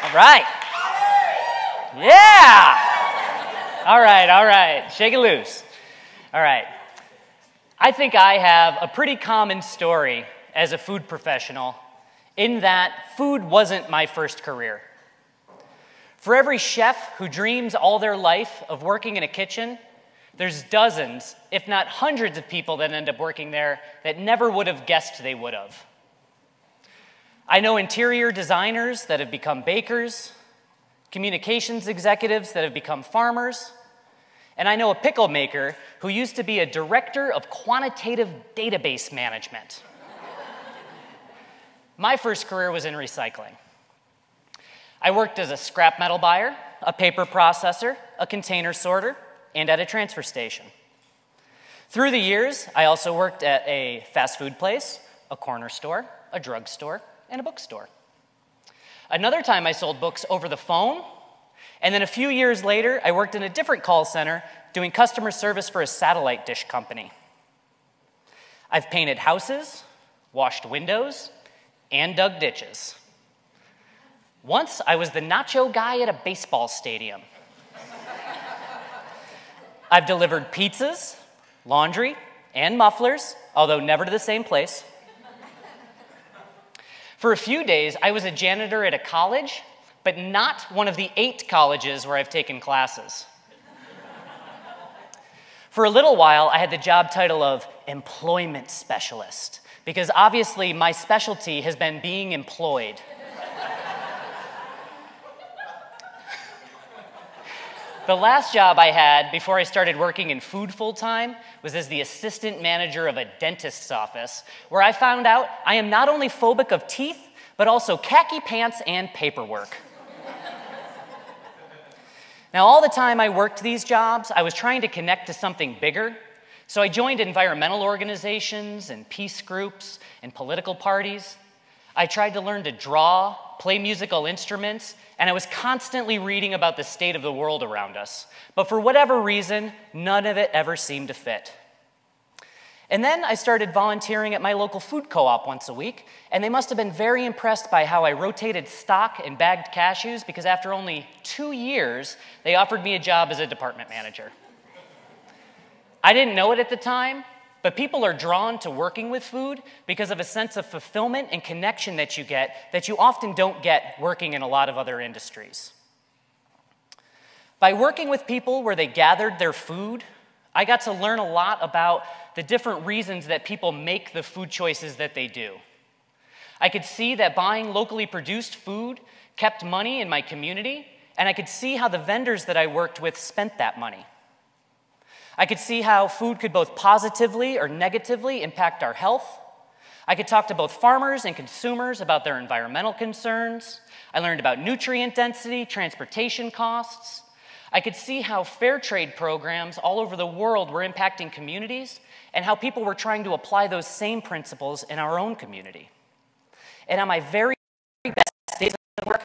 All right. Yeah. All right. Shake it loose. All right. I think I have a pretty common story as a food professional in that food wasn't my first career. For every chef who dreams all their life of working in a kitchen, there's dozens, if not hundreds of people that end up working there that never would have guessed they would have. I know interior designers that have become bakers, communications executives that have become farmers, and I know a pickle maker who used to be a director of quantitative database management. My first career was in recycling. I worked as a scrap metal buyer, a paper processor, a container sorter, and at a transfer station. Through the years, I also worked at a fast food place, a corner store, a drugstore, and a bookstore. Another time I sold books over the phone, and then a few years later, I worked in a different call center doing customer service for a satellite dish company. I've painted houses, washed windows, and dug ditches. Once, I was the nacho guy at a baseball stadium. I've delivered pizzas, laundry, and mufflers, although never to the same place. For a few days, I was a janitor at a college, but not one of the 8 colleges where I've taken classes. For a little while, I had the job title of employment specialist, because obviously my specialty has been being employed. The last job I had before I started working in food full-time was as the assistant manager of a dentist's office, where I found out I am not only phobic of teeth, but also khaki pants and paperwork. Now, all the time I worked these jobs, I was trying to connect to something bigger, so I joined environmental organizations and peace groups and political parties. I tried to learn to draw, play musical instruments, and I was constantly reading about the state of the world around us. But for whatever reason, none of it ever seemed to fit. And then I started volunteering at my local food co-op once a week, and they must have been very impressed by how I rotated stock and bagged cashews, because after only 2 years, they offered me a job as a department manager. I didn't know it at the time, but people are drawn to working with food because of a sense of fulfillment and connection that you get that you often don't get working in a lot of other industries. By working with people where they gathered their food, I got to learn a lot about the different reasons that people make the food choices that they do. I could see that buying locally produced food kept money in my community, and I could see how the vendors that I worked with spent that money. I could see how food could both positively or negatively impact our health. I could talk to both farmers and consumers about their environmental concerns. I learned about nutrient density, transportation costs. I could see how fair trade programs all over the world were impacting communities and how people were trying to apply those same principles in our own community. And on my very best days of work,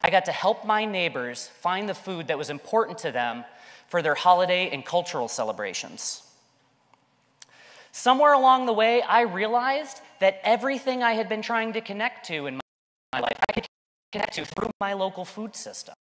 I got to help my neighbors find the food that was important to them for their holiday and cultural celebrations. Somewhere along the way, I realized that everything I had been trying to connect to in my life, I could connect to through my local food system.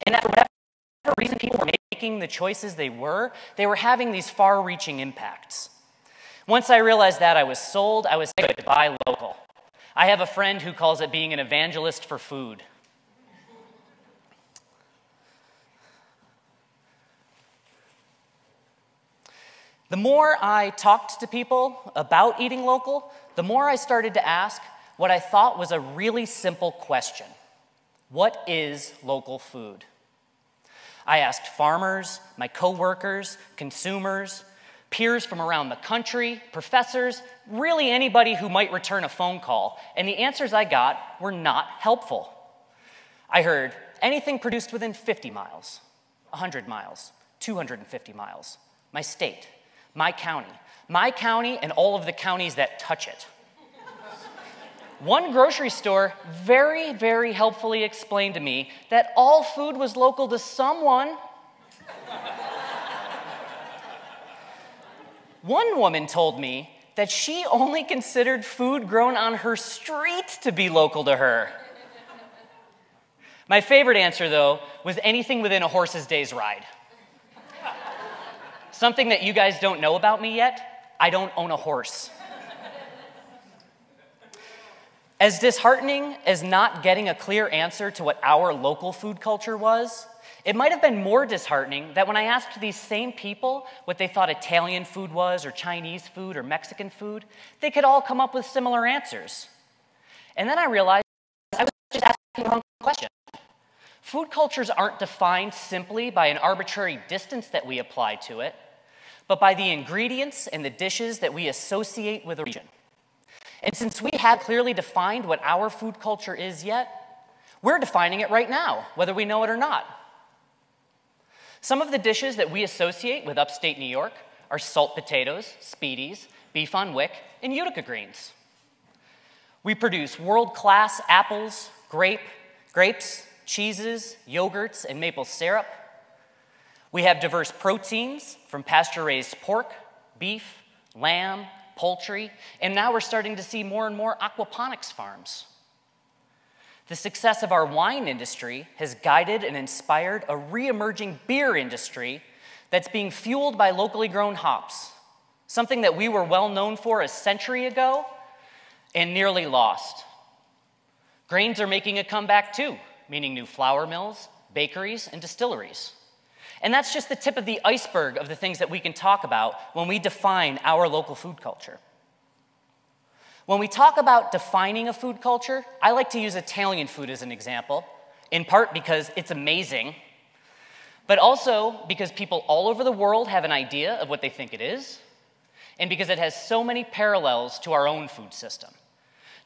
And that for whatever reason people were making the choices they were having these far-reaching impacts. Once I realized that, I was sold. I was excited to buy local. I have a friend who calls it being an evangelist for food. The more I talked to people about eating local, the more I started to ask what I thought was a really simple question. What is local food? I asked farmers, my coworkers, consumers, peers from around the country, professors, really anybody who might return a phone call, and the answers I got were not helpful. I heard anything produced within 50 miles, 100 miles, 250 miles, my state, my county, and all of the counties that touch it. One grocery store very, very helpfully explained to me that all food was local to someone. One woman told me that she only considered food grown on her street to be local to her. My favorite answer, though, was anything within a horse's day's ride. Something that you guys don't know about me yet, I don't own a horse. As disheartening as not getting a clear answer to what our local food culture was, it might have been more disheartening that when I asked these same people what they thought Italian food was, or Chinese food, or Mexican food, they could all come up with similar answers. And then I realized I was just asking the wrong question. Food cultures aren't defined simply by an arbitrary distance that we apply to it, but by the ingredients and the dishes that we associate with a region. And since we have clearly defined what our food culture is yet, we're defining it right now, whether we know it or not. Some of the dishes that we associate with upstate New York are salt potatoes, speedies, beef on wick, and Utica greens. We produce world-class apples, grapes, cheeses, yogurts, and maple syrup. We have diverse proteins from pasture-raised pork, beef, lamb, poultry, and now we're starting to see more and more aquaponics farms. The success of our wine industry has guided and inspired a re-emerging beer industry that's being fueled by locally grown hops, something that we were well known for a century ago and nearly lost. Grains are making a comeback too, meaning new flour mills, bakeries, and distilleries. And that's just the tip of the iceberg of the things that we can talk about when we define our local food culture. When we talk about defining a food culture, I like to use Italian food as an example, in part because it's amazing, but also because people all over the world have an idea of what they think it is, and because it has so many parallels to our own food system.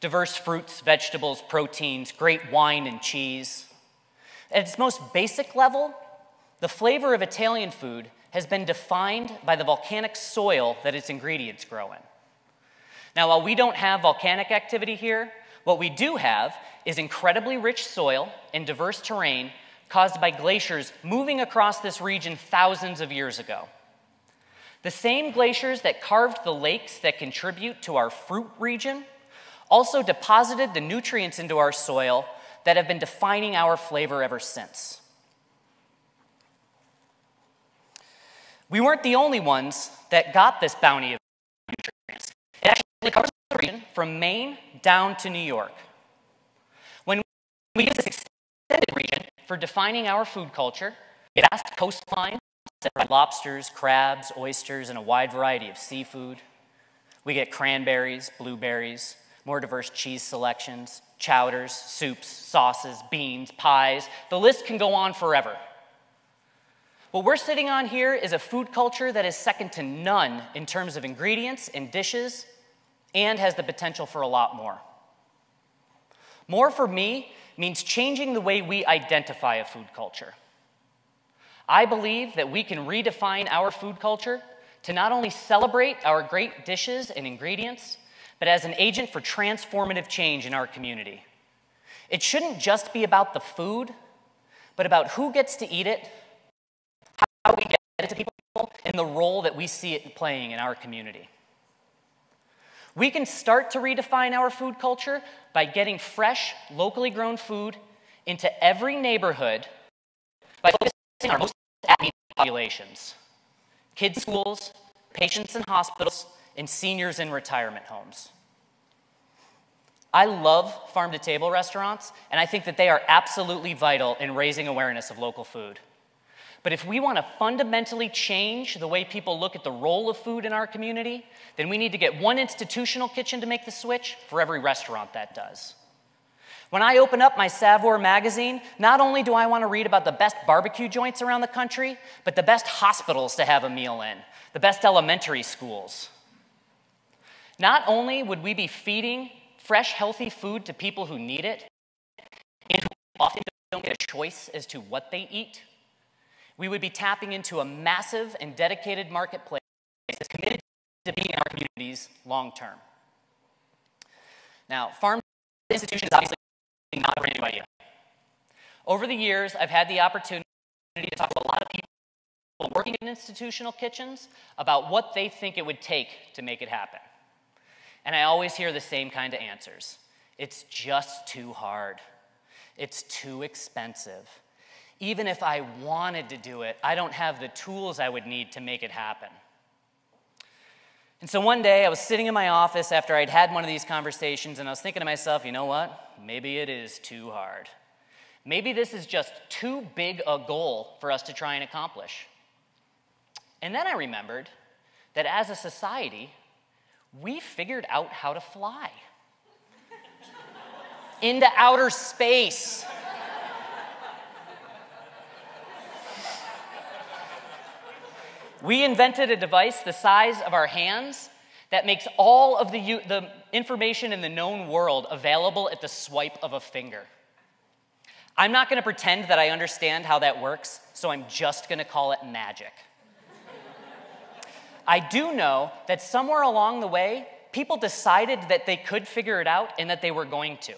Diverse fruits, vegetables, proteins, great wine and cheese. At its most basic level, the flavor of Italian food has been defined by the volcanic soil that its ingredients grow in. Now, while we don't have volcanic activity here, what we do have is incredibly rich soil and diverse terrain caused by glaciers moving across this region thousands of years ago. The same glaciers that carved the lakes that contribute to our fruit region also deposited the nutrients into our soil that have been defining our flavor ever since. We weren't the only ones that got this bounty of nutrients. It actually covers the region from Maine down to New York. When we use this extended region for defining our food culture, it has coastlines that provide lobsters, crabs, oysters, and a wide variety of seafood. We get cranberries, blueberries, more diverse cheese selections, chowders, soups, sauces, beans, pies. The list can go on forever. What we're sitting on here is a food culture that is second to none in terms of ingredients and dishes, and has the potential for a lot more. More for me means changing the way we identify a food culture. I believe that we can redefine our food culture to not only celebrate our great dishes and ingredients, but as an agent for transformative change in our community. It shouldn't just be about the food, but about who gets to eat it, how we get it to people, and the role that we see it playing in our community. We can start to redefine our food culture by getting fresh, locally grown food into every neighborhood by focusing on our most at-need populations: kids' schools, patients in hospitals, and seniors in retirement homes. I love farm-to-table restaurants, and I think that they are absolutely vital in raising awareness of local food. But if we want to fundamentally change the way people look at the role of food in our community, then we need to get one institutional kitchen to make the switch for every restaurant that does. When I open up my Savoir magazine, not only do I want to read about the best barbecue joints around the country, but the best hospitals to have a meal in, the best elementary schools. Not only would we be feeding fresh, healthy food to people who need it, and who often don't get a choice as to what they eat, we would be tapping into a massive and dedicated marketplace that's committed to being in our communities long term. Now, farm institution is obviously not a brand new idea. Over the years, I've had the opportunity to talk to a lot of people working in institutional kitchens about what they think it would take to make it happen. And I always hear the same kind of answers. It's just too hard. It's too expensive. Even if I wanted to do it, I don't have the tools I would need to make it happen. And so one day I was sitting in my office after I'd had one of these conversations, and I was thinking to myself, you know what? Maybe it is too hard. Maybe this is just too big a goal for us to try and accomplish. And then I remembered that as a society, we figured out how to fly into outer space. We invented a device the size of our hands that makes all of the information in the known world available at the swipe of a finger. I'm not going to pretend that I understand how that works, so I'm just going to call it magic. I do know that somewhere along the way, people decided that they could figure it out and that they were going to.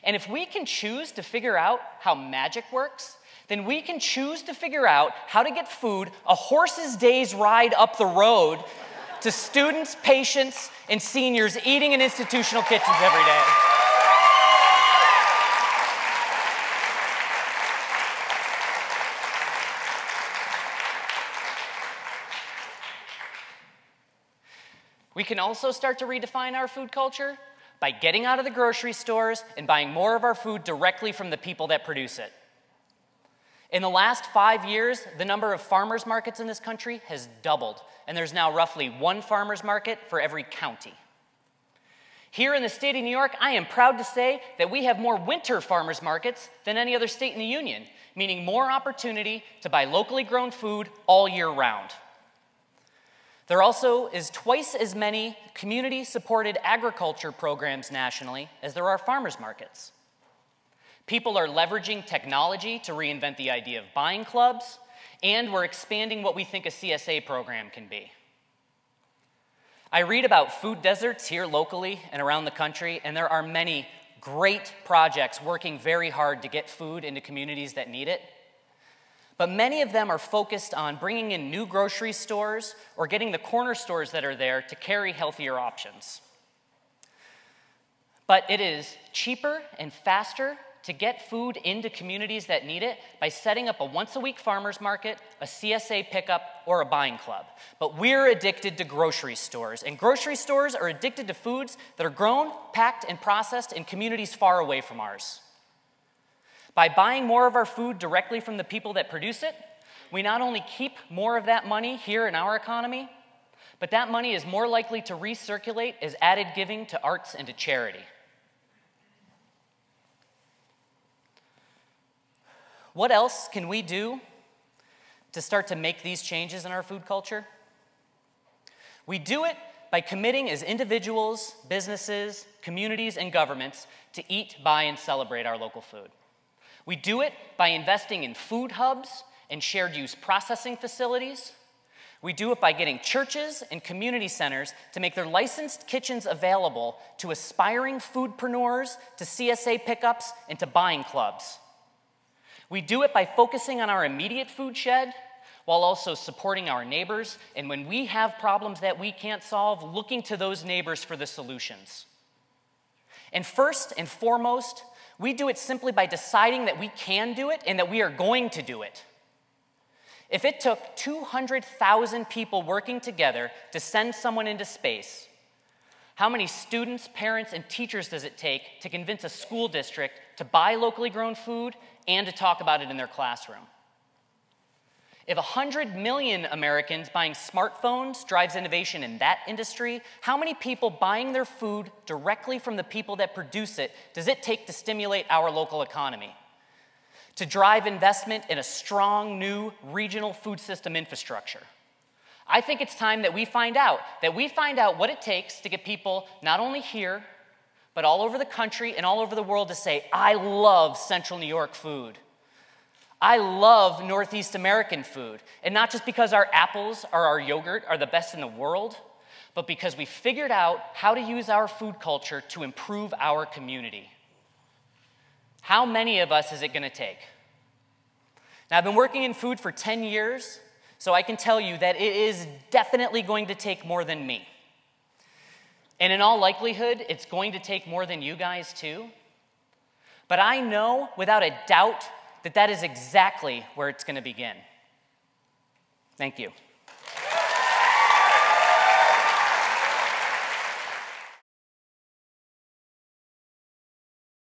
And if we can choose to figure out how magic works, then we can choose to figure out how to get food a horse's day's ride up the road to students, patients, and seniors eating in institutional kitchens every day. We can also start to redefine our food culture by getting out of the grocery stores and buying more of our food directly from the people that produce it. In the last 5 years, the number of farmers markets in this country has doubled, and there's now roughly one farmers market for every county. Here in the state of New York, I am proud to say that we have more winter farmers markets than any other state in the union, meaning more opportunity to buy locally grown food all year round. There also is twice as many community-supported agriculture programs nationally as there are farmers markets. People are leveraging technology to reinvent the idea of buying clubs, and we're expanding what we think a CSA program can be. I read about food deserts here locally and around the country, and there are many great projects working very hard to get food into communities that need it. But many of them are focused on bringing in new grocery stores or getting the corner stores that are there to carry healthier options. But it is cheaper and faster to get food into communities that need it by setting up a once-a-week farmers market, a CSA pickup, or a buying club. But we're addicted to grocery stores, and grocery stores are addicted to foods that are grown, packed, and processed in communities far away from ours. By buying more of our food directly from the people that produce it, we not only keep more of that money here in our economy, but that money is more likely to recirculate as added giving to arts and to charity. What else can we do to start to make these changes in our food culture? We do it by committing as individuals, businesses, communities, and governments to eat, buy, and celebrate our local food. We do it by investing in food hubs and shared use processing facilities. We do it by getting churches and community centers to make their licensed kitchens available to aspiring foodpreneurs, to CSA pickups, and to buying clubs. We do it by focusing on our immediate food shed while also supporting our neighbors, and when we have problems that we can't solve, looking to those neighbors for the solutions. And first and foremost, we do it simply by deciding that we can do it and that we are going to do it. If it took 200,000 people working together to send someone into space, how many students, parents, and teachers does it take to convince a school district to buy locally grown food and to talk about it in their classroom? If 100 million Americans buying smartphones drives innovation in that industry, how many people buying their food directly from the people that produce it does it take to stimulate our local economy? To drive investment in a strong new regional food system infrastructure? I think it's time that we find out what it takes to get people not only here, but all over the country and all over the world to say, I love Central New York food. I love Northeast American food. And not just because our apples or our yogurt are the best in the world, but because we figured out how to use our food culture to improve our community. How many of us is it going to take? Now, I've been working in food for 10 years, so I can tell you that it is definitely going to take more than me. And in all likelihood, it's going to take more than you guys too. But I know without a doubt that that is exactly where it's going to begin. Thank you.